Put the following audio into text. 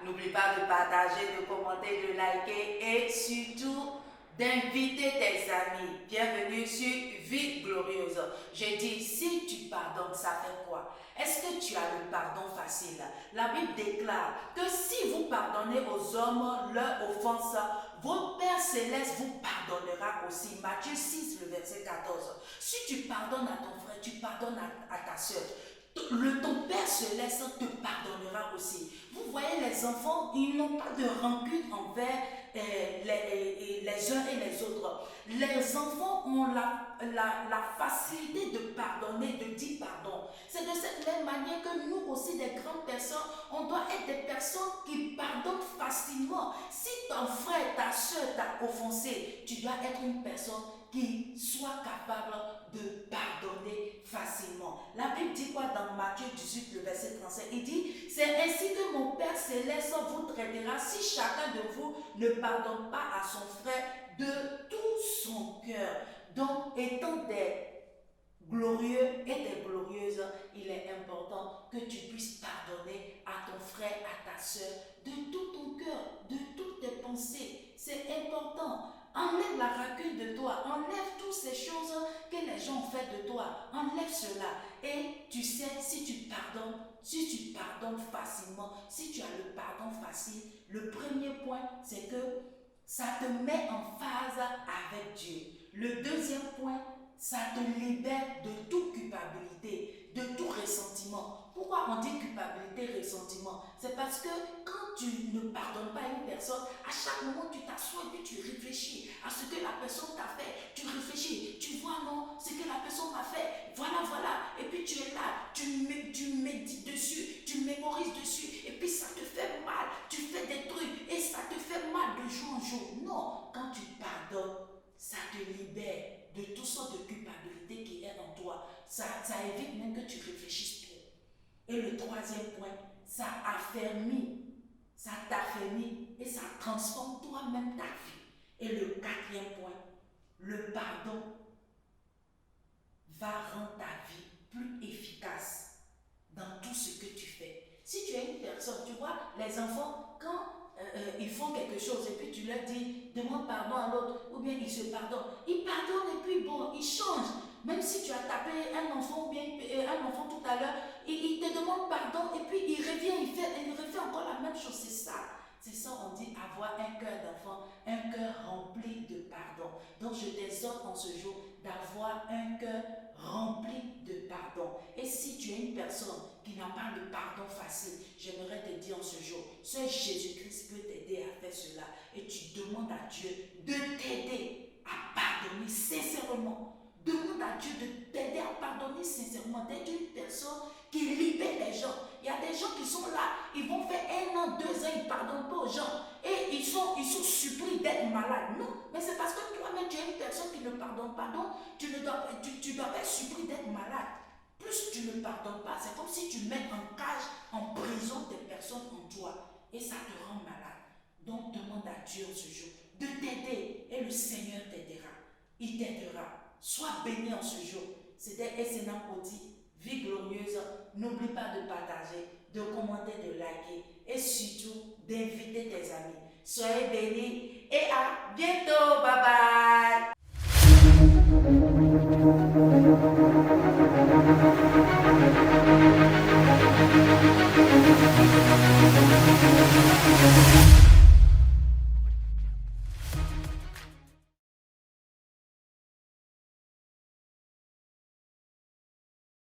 N'oublie pas de partager, de commenter, de liker et surtout d'inviter tes amis. Bienvenue sur Vie Glorieuse. Je dis, si tu pardonnes, ça fait quoi? Est-ce que tu as le pardon facile? La Bible déclare que si vous pardonnez aux hommes leur offense, votre Père Céleste vous pardonnera aussi. Matthieu 6, le verset 14. Si tu pardonnes à ton frère, tu pardonnes à ta soeur. Ton Père Céleste te pardonnera aussi. Vous voyez, les enfants, ils n'ont pas de rancune envers les uns et les autres. Les enfants ont la facilité de pardonner, de dire pardon. C'est de cette même manière que nous aussi, des grandes personnes, on doit être des personnes qui pardonnent facilement. Si ton frère, ta soeur t'a offensé, tu dois être une personne qui soit capable de pardonner facilement. La Bible dit quoi dans Matthieu 18, le verset 35? Il dit, c'est ainsi que mon Père Céleste vous traitera si chacun de vous ne pardonne pas à son frère de tout son cœur. Donc, étant des glorieux et des glorieuses, il est important que tu puisses pardonner à ton frère, à ta soeur, de tout ton cœur, de toutes tes pensées. C'est important. Enlève la rancune de toi, enlève toutes ces choses que les gens ont fait de toi, enlève cela. Et tu sais, si tu pardonnes facilement, si tu as le pardon facile, le premier point, c'est que ça te met en phase avec Dieu. Le deuxième point, ça te libère de toute culpabilité, de tout ressentiment. Pourquoi on dit culpabilité, ressentiment? C'est parce que quand tu ne pardonnes pas à une personne, à chaque moment tu t'assois et puis tu réfléchis à ce que la personne t'a fait. Tu réfléchis, tu vois non, ce que la personne m'a fait, voilà. Et puis tu es là, tu médites dessus, tu mémorises dessus, et puis ça te fait mal. Tu fais des trucs et ça te fait mal de jour en jour. Non, quand tu pardonnes, ça te libère de toutes sortes de culpabilité qui est en toi. Ça évite même que tu réfléchisses trop. Et le troisième point, ça t'affermit et ça transforme toi-même ta vie. Et le quatrième point, le pardon va rendre ta vie plus efficace dans tout ce que tu fais. Si tu es une personne, tu vois, les enfants, quand ils font quelque chose et puis tu leur dis demande pardon à l'autre ou bien ils se pardonnent. Ils pardonnent et puis bon, ils changent. Même si tu as tapé un enfant ou bien un enfant tout à l'heure, il te demande pardon et puis il revient, il refait encore la même chose. C'est ça, on dit avoir un cœur d'enfant, un cœur rempli de pardon. Donc je t'exhorte en ce jour d'avoir un cœur rempli de pardon. Et si tu es une personne qui n'a pas le pardon facile, j'aimerais te dire en ce jour, seul Jésus-Christ peut t'aider à faire cela. Et tu demandes à Dieu de t'aider à pardonner sincèrement. Demande à Dieu de t'aider à pardonner sincèrement, d'être une personne qui libère les gens. Il y a des gens qui sont là, ils vont faire 1 an, 2 ans, ils ne pardonnent pas aux gens. Et ils sont surpris d'être malades. Non, mais c'est parce que toi-même, tu es une personne qui ne pardonne pas. Donc, tu dois pas être surpris d'être malade. Plus tu ne pardonnes pas, c'est comme si tu mets en cage, en prison des personnes en toi. Et ça te rend malade. Donc, demande à Dieu en ce jour de t'aider. Et le Seigneur t'aidera. Il t'aidera. Sois béni en ce jour. C'était SNA Poti, Vie Glorieuse. N'oublie pas de partager, de commenter, de liker et surtout d'inviter tes amis. Soyez bénis et à bientôt. Bye bye.